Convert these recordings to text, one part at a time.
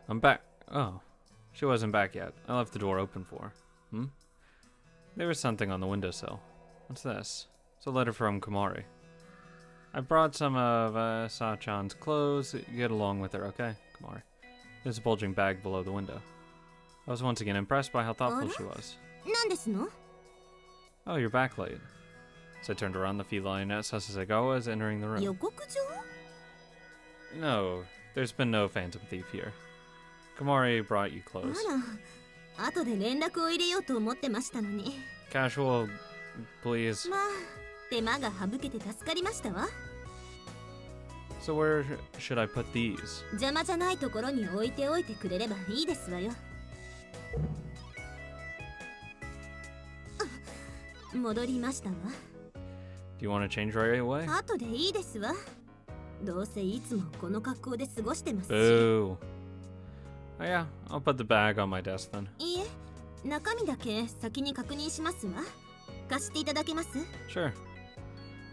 I'm back. Oh, she wasn't back yet. I left the door open for her. There was something on the windowsill. What's this? It's a letter from Komari. I brought some of Sa-chan's clothes. Get along with her, okay, Komari? There's a bulging bag below the window. I was once again impressed by how thoughtful she was. Oh, you're back late. As I turned around, the feline Sasasagawa is entering the room. No, there's been no phantom thief here. Komari brought you clothes. Casual, please. So where should I put these? Do you want to change right away? Boo. Oh yeah, I'll put the bag on my desk then. Sure.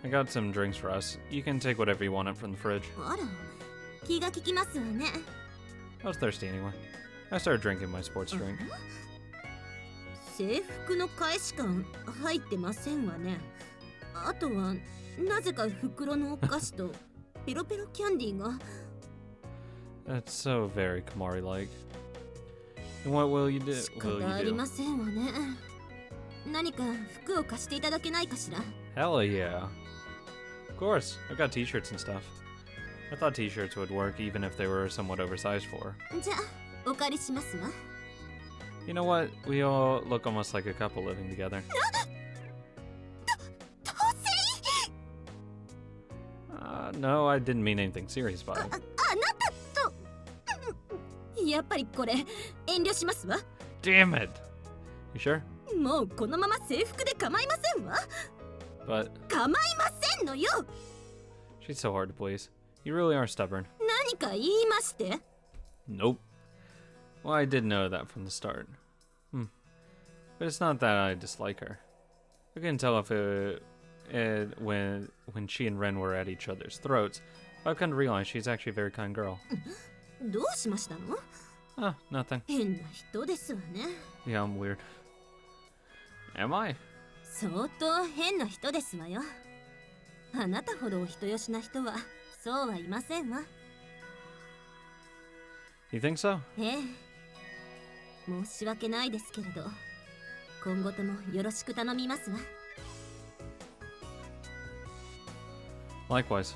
I got some drinks for us. You can take whatever you want from the fridge. I was thirsty anyway. I started drinking my sports drink. That's so very Komari-like. And what will you do? Hell yeah. Of course, I've got t-shirts and stuff. I thought t-shirts would work even if they were somewhat oversized for her. You know what? We all look almost like a couple living together. No, I didn't mean anything serious by it. Damn it! You sure? But she's so hard to please. You really are stubborn. Nope. Well, I did know that from the start. But it's not that I dislike her. I couldn't tell if when she and Ren were at each other's throats, but I've come to realize she's actually a very kind girl. Ah, nothing. Yeah, I'm weird. Am I? You think so? Likewise.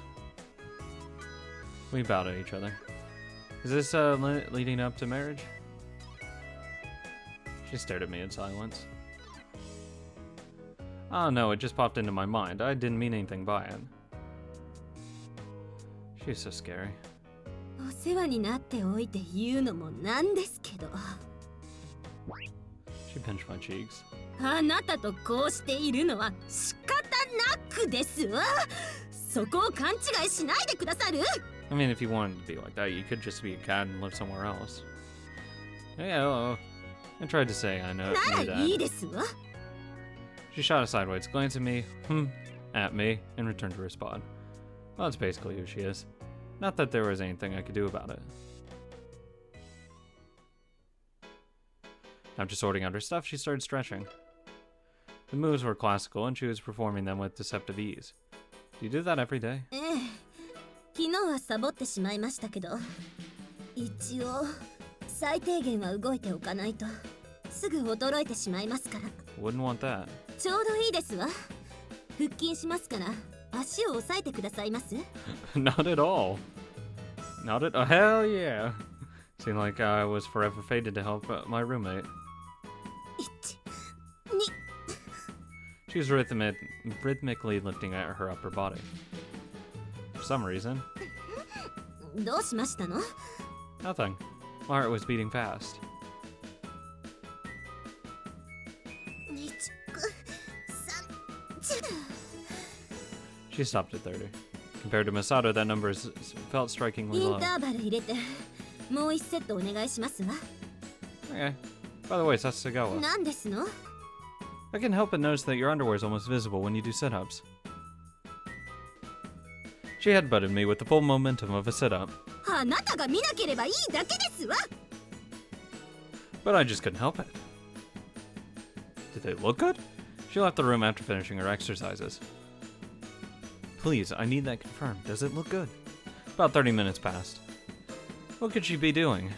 We bowed at each other. Is this leading up to marriage? She stared at me in silence. Oh no, it just popped into my mind. I didn't mean anything by it. She's so scary. She pinched my cheeks. I mean, if you wanted to be like that, you could just be a cat and live somewhere else. Yeah, I tried to say I knew that. She shot a sideways glance at me, at me, and returned to respond. Well, that's basically who she is. Not that there was anything I could do about it. After sorting out her stuff, she started stretching. The moves were classical, and she was performing them with deceptive ease. Do you do that every day? Wouldn't want that. Not at all. Not at all. Hell yeah. Seemed like I was forever fated to help my roommate. She was rhythmically lifting at her upper body. For some reason. Nothing. My heart was beating fast. She stopped at 30. Compared to Masato, that number felt strikingly low. Okay. By the way, Sasagawa. I can't help but notice that your underwear is almost visible when you do sit-ups. She headbutted me with the full momentum of a sit-up. but I just couldn't help it. Did they look good? She left the room after finishing her exercises. Please, I need that confirmed. Does it look good? About 30 minutes passed. What could she be doing?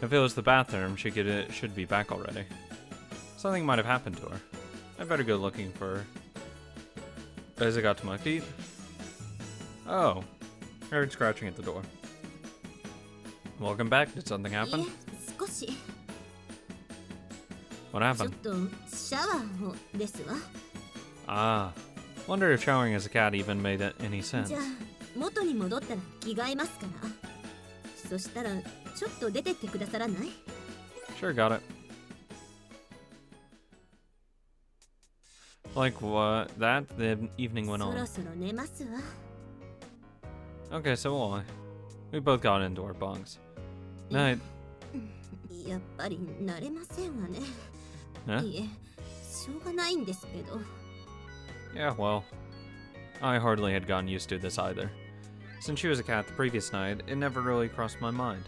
If it was the bathroom, should be back already. Something might have happened to her. I better go looking for her. As I got to my feet. Oh, I heard scratching at the door. Welcome back. Did something happen? What happened? Ah, wonder if showering as a cat even made any sense. Sure, got it. Like what? The evening went on. Okay, so will I. We both got into our bunks. Night. Huh? Yeah, well, I hardly had gotten used to this either. Since she was a cat the previous night, it never really crossed my mind.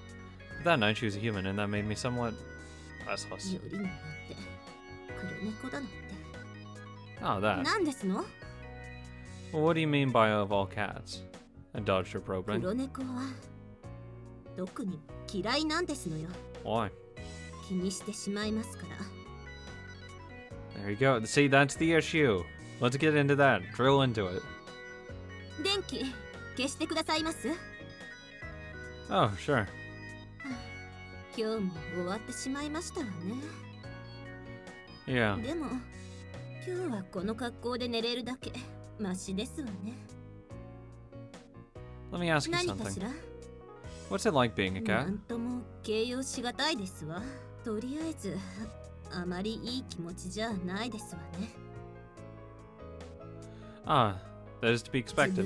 But that night she was a human, and that made me somewhat restless. Oh, that. Well, what do you mean by of all cats? I dodged her probing. Why? There you go. See, that's the issue. Let's get into that. Drill into it. Oh, sure. Yeah. Let me ask you something. What's it like being a cat? Ah, that is to be expected.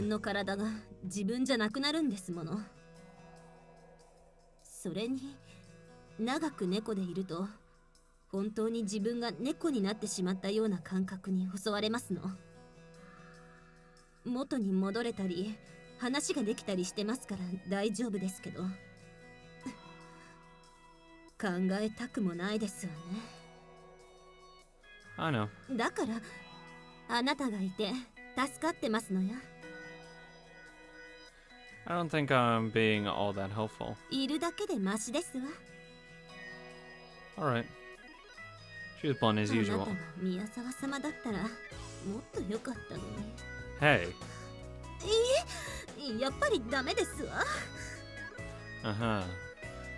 I know. I don't think I'm being all that helpful. Alright. She was blunt as usual. Hey. Uh-huh.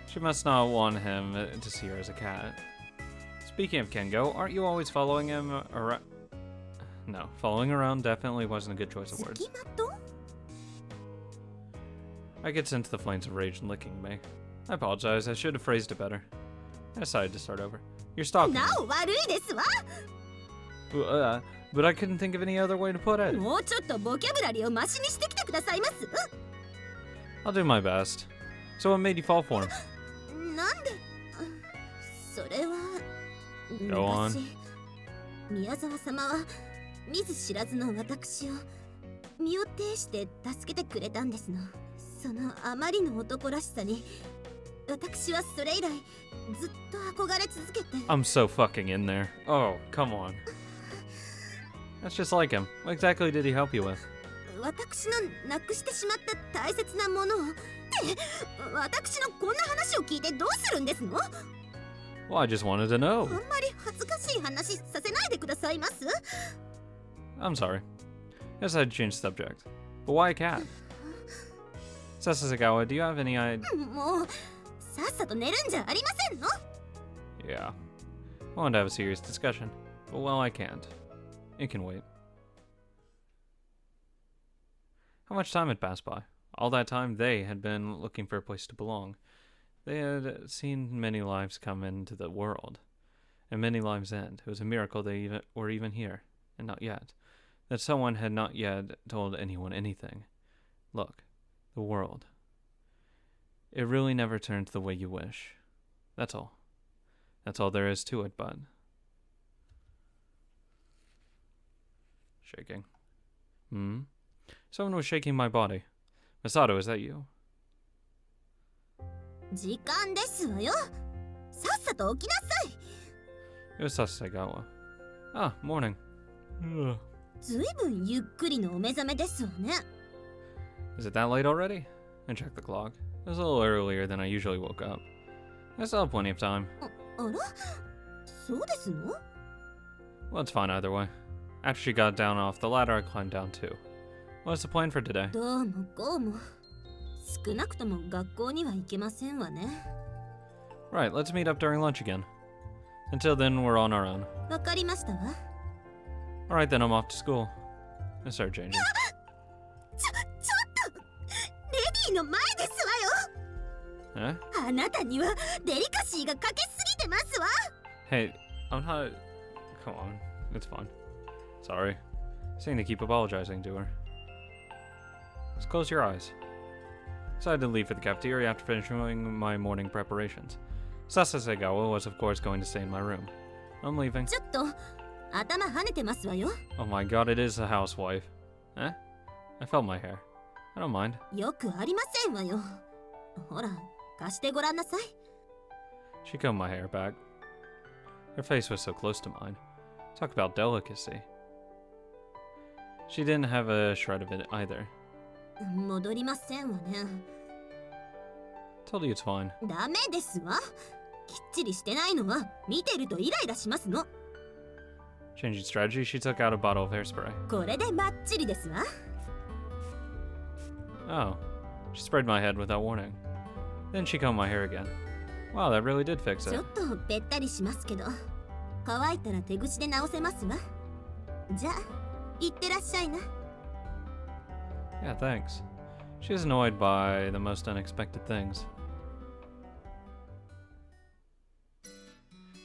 She must not want him to see her as a cat. Speaking of Kengo, aren't you always following him around? No, following around definitely wasn't a good choice of words. I could sense the flames of rage licking me. I apologize, I should have phrased it better. I decided to start over. You're stalking me. But I couldn't think of any other way to put it. I'll do my best. So what made you fall for him? Go on. I'm so fucking in there. Oh, come on. That's just like him. What exactly did he help you with? Well, I just wanted to know. I'm sorry. Guess I'd change subject. But why a cat? Sasasagawa, do you have any idea? Yeah. I wanted to have a serious discussion. But well, I can't. It can wait. How much time had passed by? All that time they had been looking for a place to belong. They had seen many lives come into the world, and many lives end. It was a miracle they were even here, and not yet. That someone had not yet told anyone anything. Look, the world. It really never turns the way you wish. That's all. That's all there is to it, but... Shaking. Someone was shaking my body. Masato, is that you? さっさと起きなさい。 It was Sasegawa. Ah, morning. Ugh. ずいぶんゆっくりのお目覚めですわね。 Is it that late already? I checked the clock. It was a little earlier than I usually woke up. I still have plenty of time. あら、そうですの？ Well, it's fine either way. After she got down off the ladder, I climbed down too. What's the plan for today? どうもこうも、少なくとも学校には行けませんわね。 Right, let's meet up during lunch again. Until then, we're on our own. わかりましたわ。 Alright then, I'm off to school. I started changing. ちょっとレディーの前ですわよ。 Huh? あなたにはデリカシーがかけすぎてますわ。 Hey, I'm not... Come on, it's fine. Sorry. Seem to keep apologizing to her. Just close your eyes. Decided to leave for the cafeteria after finishing my morning preparations. Sasegawa was of course going to stay in my room. I'm leaving. ちょっと頭跳ねてますわよ。 Oh my god, it is a housewife. Eh? I felt my hair. I don't mind. よくありませんわよ。ほら、貸してごらんなさい。 She combed my hair back. Her face was so close to mine. Talk about delicacy. She didn't have a shred of it either. 戻りませんわね。 Told you it's fine. ダメですわ。きっちりしてないのは見てるとイライラしますの。 Changing strategy, she took out a bottle of hairspray. これでバッチリですわ。 Oh. She sprayed my head without warning. Then she combed my hair again. Wow, that really did fix ち it. ょっとべったりしますけど、乾いたら手口で直せますわ。じゃあ、行ってらっしゃいな。 Yeah, thanks. She is annoyed by the most unexpected things.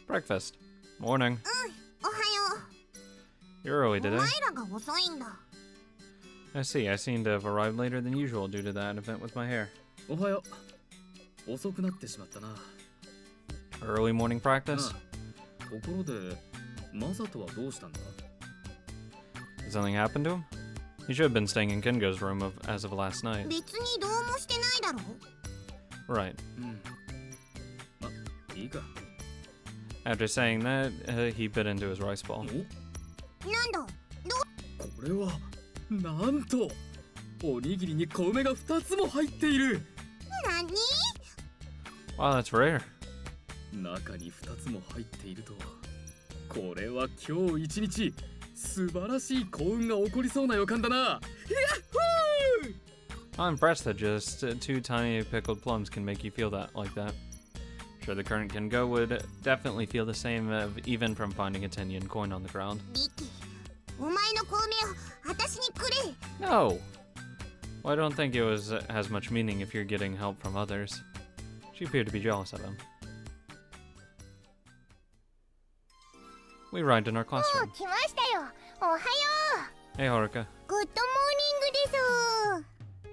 Breakfast. Morning. おはよ You're early う。 today. お前らが遅いんだ。 I see. I seem to have arrived later than usual due to that event with my hair. おはよう。遅くなってしまったな。 Early morning practice? ところで、マサトはどうしたんだ？ Did something happen to him? He should have been staying in Kengo's room as of last night. 別にどうもしてないだろ。 Right. ま、いいか。 After saying that, he bit into his rice ball. お、なんだ。これはなんとおにぎりに小梅が2つも入っている。なに？ Wow, that's rare. 中に2つも入っているとは。これは今日一日素晴らしい幸運が起こりそうな予感だな。ヤッホー！ I'm impressed that just two tiny pickled plums can make you feel that like that. Sure, the current Kengo would definitely feel the same even from finding a 10 yen coin on the ground. リキ、お前の小梅を私にくれ。 No! Well, I don't think it has much meaning if you're getting help from others. She appeared to be jealous of him. We arrived in our classroom. 来ましたよ。おはよ Hey, Haruka. う。グッドモーニングです。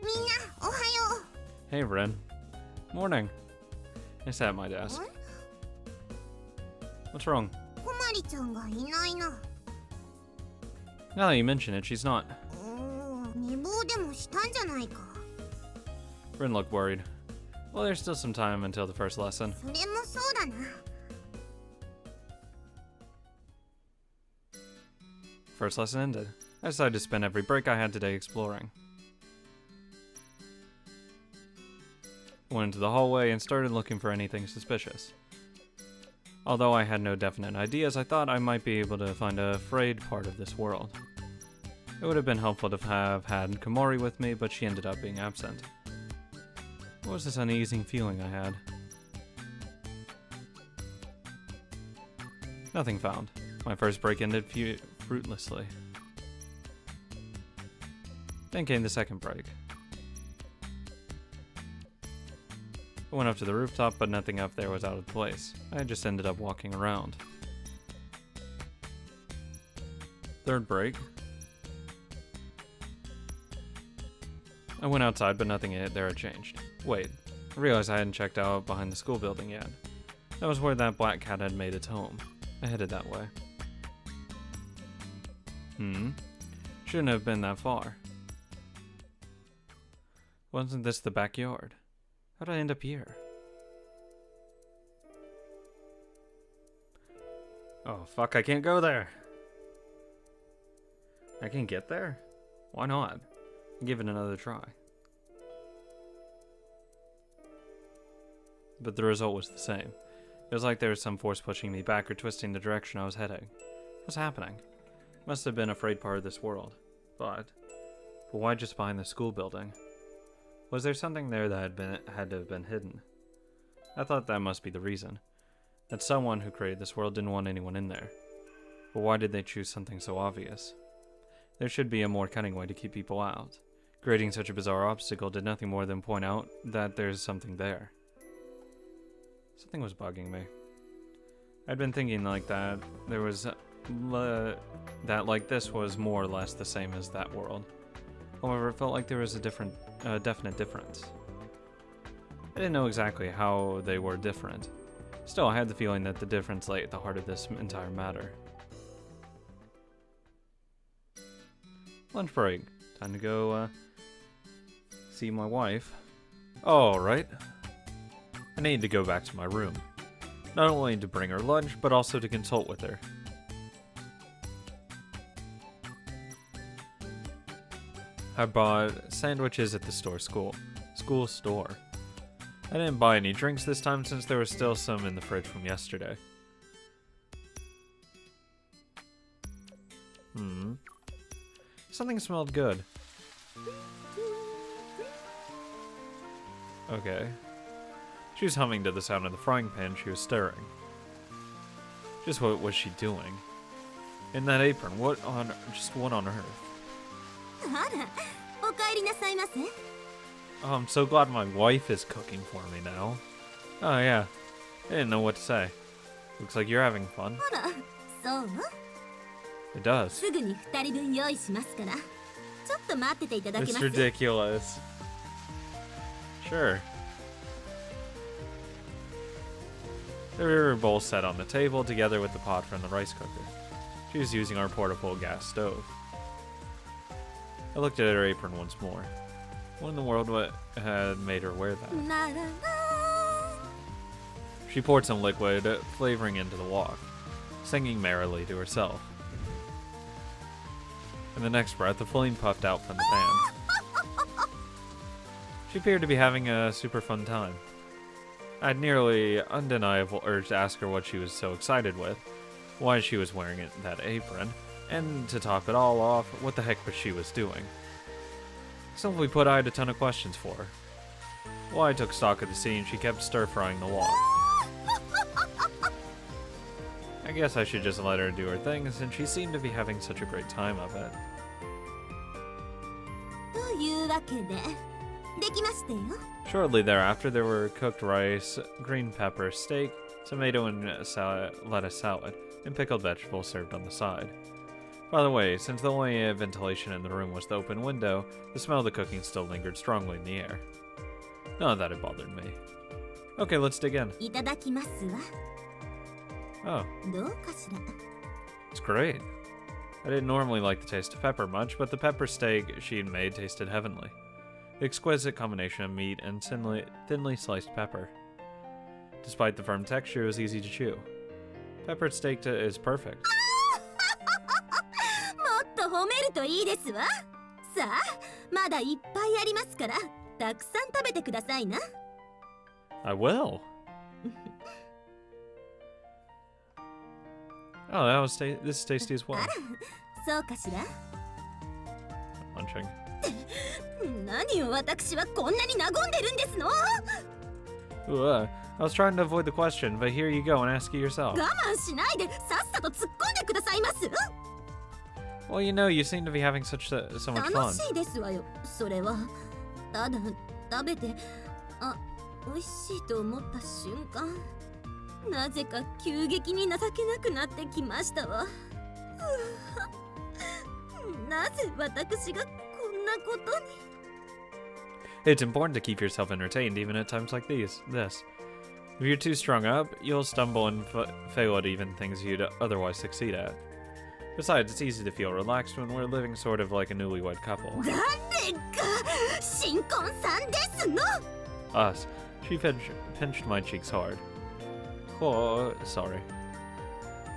みんな、おはよ Hey, Ren. Morning. I sat at my desk. What's wrong? う。こまりちゃんがいないな。 Now that you mention it, she's not. 寝坊でもしたんじゃないか。 Ren looked worried. Well, there's still some time until the first lesson. それもそうだな。 First lesson ended. I decided to spend every break I had today exploring. Went into the hallway and started looking for anything suspicious. Although I had no definite ideas, I thought I might be able to find a frayed part of this world. It would have been helpful to have had Komori with me, but she ended up being absent. What was this uneasy feeling I had? Nothing found. My first break ended fruitlessly. Then came the second break. I went up to the rooftop, but nothing up there was out of place. I just ended up walking around. Third break. I went outside, but nothing there had changed. Wait, I realized I hadn't checked out behind the school building yet. That was where that black cat had made its home. I headed that way. Shouldn't have been that far. Wasn't this the backyard? How did I end up here? Oh, fuck, I can't go there. I can get there? Why not? Give it another try. But the result was the same. It was like there was some force pushing me back or twisting the direction I was heading. What's happening? Must have been a frayed part of this world. But why just behind the school building? Was there something there that had to have been hidden? I thought that must be the reason. That someone who created this world didn't want anyone in there. But why did they choose something so obvious? There should be a more cunning way to keep people out. Creating such a bizarre obstacle did nothing more than point out that there's something there. Something was bugging me. I'd been thinking like that there was that like this was more or less the same as that world. However, it felt like there was a definite difference. I didn't know exactly how they were different. Still, I had the feeling that the difference lay at the heart of this entire matter. Lunch break. Time to go see my wife. Oh, right. I need to go back to my room. Not only to bring her lunch, but also to consult with her. I bought sandwiches at the school store. I didn't buy any drinks this time since there was still some in the fridge from yesterday. Something smelled good. Okay. She was humming to the sound of the frying pan she was stirring. Just what was she doing? In that apron, what on earth? Oh, I'm so glad my wife is cooking for me now. Oh yeah, I didn't know what to say. Looks like you're having fun. It does. It's ridiculous. Sure. They were both set on the table together with the pot from the rice cooker. She was using our portable gas stove. I looked at her apron once more. What in the world had made her wear that? She poured some liquid flavoring into the wok, singing merrily to herself. In the next breath, the flame puffed out from the pan. She appeared to be having a super fun time. I had nearly undeniable urge to ask her what she was so excited with, why she was wearing that apron, and to top it all off, what the heck was she was doing. Simply put, I had a ton of questions for her. While I took stock of the scene, she kept stir-frying the wok. I guess I should just let her do her thing, since she seemed to be having such a great time of it. Shortly thereafter, there were cooked rice, green pepper, steak, tomato and lettuce salad, and pickled vegetables served on the side. By the way, since the only ventilation in the room was the open window, the smell of the cooking still lingered strongly in the air. Not that it bothered me. Okay, let's dig in. Oh. It's great. I didn't normally like the taste of pepper much, but the pepper steak she had made tasted heavenly. The exquisite combination of meat and thinly sliced pepper. Despite the firm texture, it was easy to chew. Peppered steak is perfect. I will. Oh, this is tasty as well. Munching. I was trying to avoid the question, but here you go and ask it yourself. Well, you know, you seem to be having so much fun. It's important to keep yourself entertained even at times like this. If you're too strung up, you'll stumble and fail at even things you'd otherwise succeed at. Besides, it's easy to feel relaxed when we're living sort of like a newlywed couple. Us. She pinched my cheeks hard. Oh, sorry.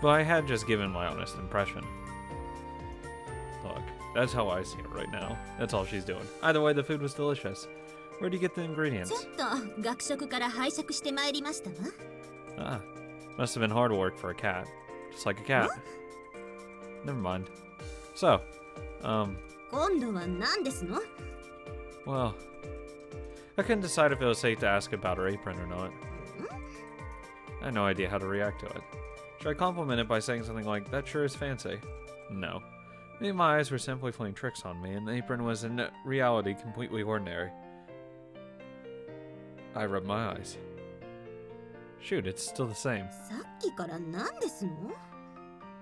But I had just given my honest impression. Look, that's how I see it right now. That's all she's doing. Either way, the food was delicious. Where'd you get the ingredients? ちょっと学食から拝借してまいりましたわ。 Ah, must have been hard work for a cat. Just like a cat. Never mind. So, 今度は何ですの？ well, I couldn't decide if it was safe to ask about her apron or not. I had no idea how to react to it. Should I compliment it by saying something like, "That sure is fancy"? No. Maybe my eyes were simply playing tricks on me, and the apron was in reality completely ordinary. I rubbed my eyes. Shoot, it's still the same. さっきから何ですの？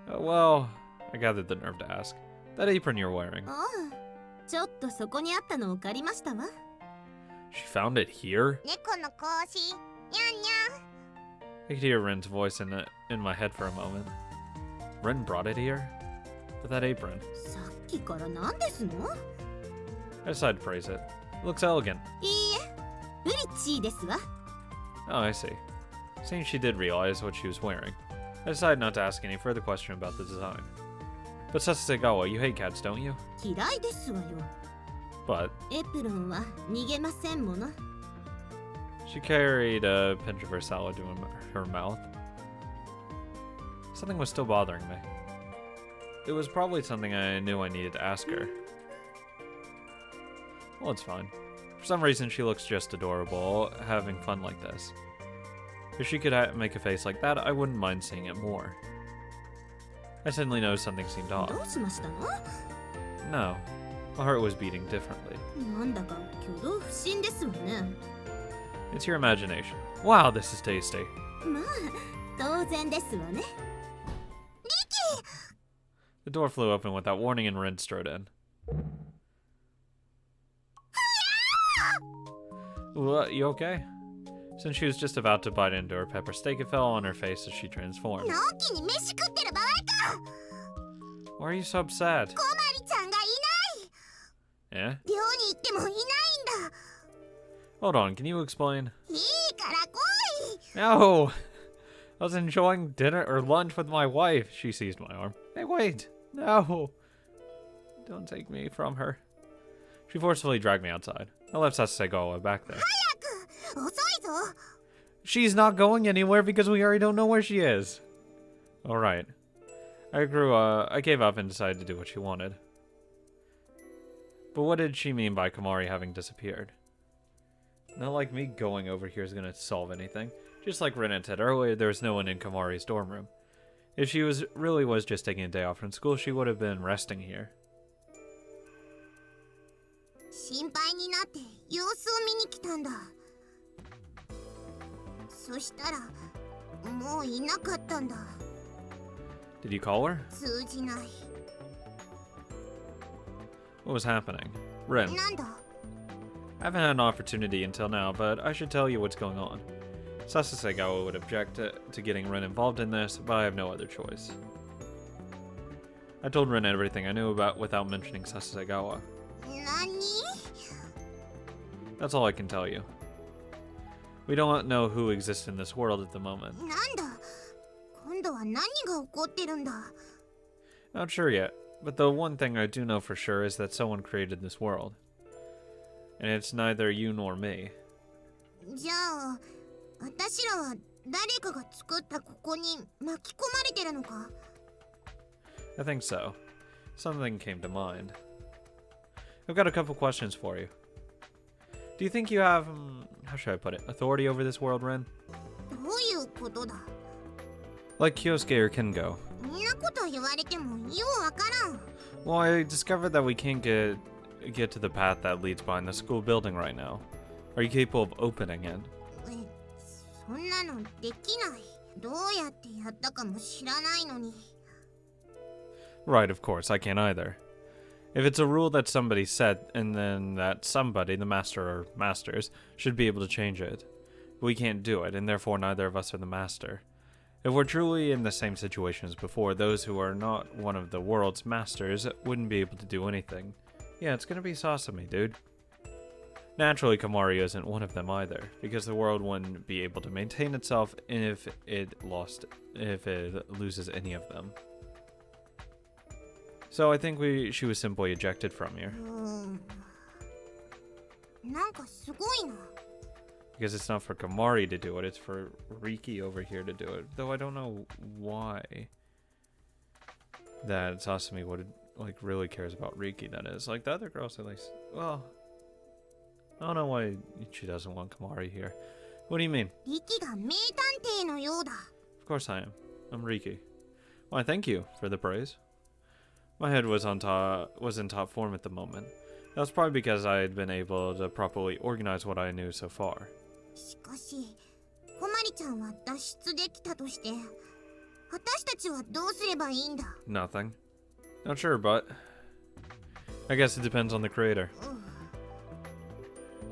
Well, I gathered the nerve to ask. That apron you're wearing. ああ、ちょっとそこにあったのを借りましたわ。 She found it here? 猫の格子、にゃんにゃん。 I could hear Ren's voice in my head for a moment. Ren brought it here? But that apron. さっきから何ですの？ I decided to praise it. It looks elegant. いいえ、ウリッチーですわ。 Oh, I see. Seeing she did realize what she was wearing, I decided not to ask any further question about the design. But Sasasegawa, you hate cats, don't you? 嫌いですわよ。 But エプロンは逃げませんもの。 she carried a pinch of her salad to her mouth. Something was still bothering me. It was probably something I knew I needed to ask her. Well, it's fine. For some reason, she looks just adorable, having fun like this. If she could make a face like that, I wouldn't mind seeing it more. I suddenly noticed something seemed ど off. うしましたの？ No, my heart was beating differently. なんだか挙動不審ですわね。 It's your imagination. Wow, this is tasty. まあ、当然ですわね。 The door flew open without warning and Rin strode in. What, you okay? Since she was just about to bite into her pepper steak, it fell on her face as she transformed. 直樹に飯食ってる場合か。 Why are you so upset? コマリちゃんがいない。 Eh? 寮に行ってもいないんだ。 Hold on, can you explain? いいから来い。 No! I was enjoying dinner or lunch with my wife. She seized my arm. Hey, wait! No! Don't take me from her. She forcefully dragged me outside. I left Sasasegawa back there. 早く。遅いぞ。 She's not going anywhere because we already don't know where she is. Alright. I gave up and decided to do what she wanted. But what did she mean by Kamari having disappeared? Not like me going over here is going to solve anything. Just like Ren had said earlier, there was no one in Kamari's dorm room. If she really was just taking a day off from school, she would have been resting here. 心配になって様子を見に来たんだ。そしたらもういなかったんだ。 Did you call her? 通じない。 What was happening? Ren, なんだ？ I haven't had an opportunity until now, but I should tell you what's going on. Sasasegawa would object to getting Ren involved in this, but I have no other choice. I told Ren everything I knew about without mentioning Sasasegawa. 何？ That's all I can tell you. We don't know who exists in this world at the moment. なんだ？今度は何が起こってるんだ？ Not sure yet, but the one thing I do know for sure is that someone created this world. And it's neither you nor me. じゃあ、私らは誰かが作ったここに巻き込まれてるのか？ I think so. Something came to mind. I've got a couple questions for you. Do you think you have, how should I put it, authority over this world, Ren? どういうことだ？ Like Kyosuke or Kengo. そんなこと言われてもようわからん。 Well, I discovered that we can't get to the path that leads behind the school building right now. Are you capable of opening it? そんなのできない。どうやってやったかも知らないのに。 Right, of course, I can't either. If it's a rule that somebody set, and then that somebody, the master or masters, should be able to change it. We can't do it, and therefore neither of us are the master. If we're truly in the same situation as before, those who are not one of the world's masters wouldn't be able to do anything. Yeah, it's gonna be Sasami, dude. Naturally, Kamari isn't one of them either, because the world wouldn't be able to maintain itself if it loses any of them. So I think she was simply ejected from here. なんかすごいな。 Because it's not for Kamari to do it, it's for Riki over here to do it. Though I don't know why that Sasami would like really cares about Riki, that is. Like the other girls at least. Well, I don't know why she doesn't want Kamari here. What do you mean? リキが名探偵のようだ。 Of course I am. I'm Riki. Why, thank you for the praise. My head was in top form at the moment. That was probably because I had been able to properly organize what I knew so far. しかし、コマリちゃんは脱出できたとして、私たちはどうすればいいんだ？ Nothing. Not sure, but I guess it depends on the creator.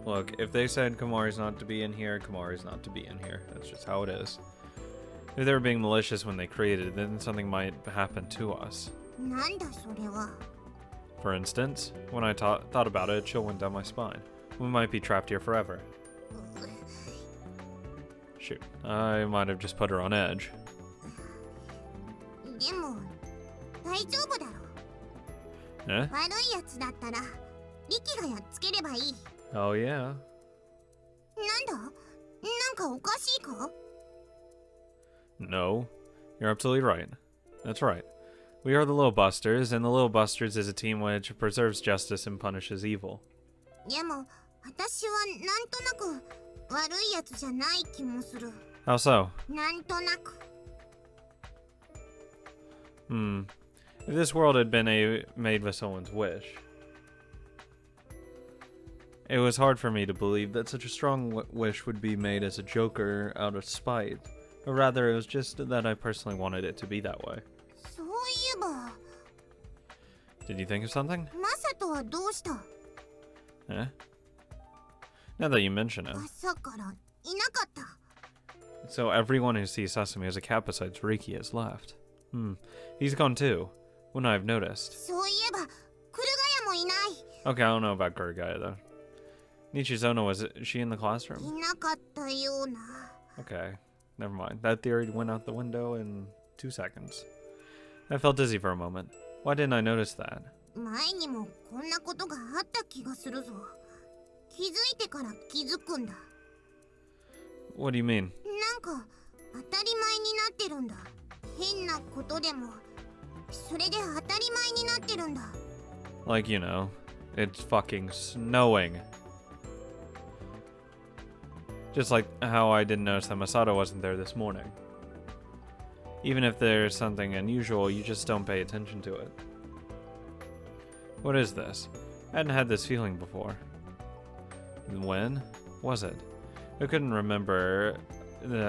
Look, if they said Kamari's not to be in here, Kamari's not to be in here. That's just how it is. If they were being malicious when they created it, then something might happen to us. なんだそれは。 For instance, when I thought about it, a chill went down my spine. We might be trapped here forever. Shoot, I might have just put her on edge. でも、大丈夫だろ。 Eh? 悪いやつだったら、リキがやっつければいい。 Oh yeah. なんだ？なんかおかしいか？ No, you're absolutely right. That's right. We are the Little Busters, and the Little Busters is a team which preserves justice and punishes evil. でも、私はなんとなく悪いやつじゃない気もする。 How so? なんとなく。 If this world had been made with someone's wish, it was hard for me to believe that such a strong wish would be made as a joker out of spite. Or rather, it was just that I personally wanted it to be that way. そういえば、 Did you think of something? マサトはどうした？ Eh? Now that you mention it. 朝からいなかった。 So everyone who sees Sesame as a cat besides Riki has left. He's gone too. Wouldn't I have noticed? そういえば、クルガヤもいない。 Okay, I don't know about Kurugaya though. Nichizono, is she in the classroom? いなかったような。 Okay, never mind. That theory went out the window in 2 seconds. I felt dizzy for a moment. Why didn't I notice that? 前にもこんなことがあった気がするぞ。気づいてから気づくんだ。 What do you mean? なんか当たり前になってるんだ。変なことでも、それで当たり前になってるんだ。 Like, you know, it's fucking snowing. Just like how I didn't notice that Masato wasn't there this morning. Even if there's something unusual, you just don't pay attention to it. What is this? I hadn't had this feeling before. When was it? I couldn't remember,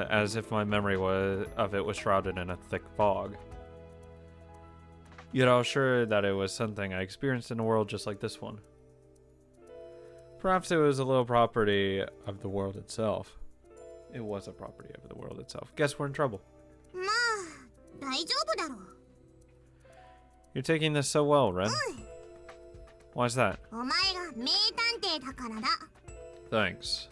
as if my memory of it was shrouded in a thick fog. Yet I was sure that it was something I experienced in a world just like this one. Perhaps it was a little property of the world itself. It was a property of the world itself. Guess we're in trouble. まあ、大丈夫だろう。 You're taking this so well, Ren. Why's that? お前が名探偵だからだ。 Thanks.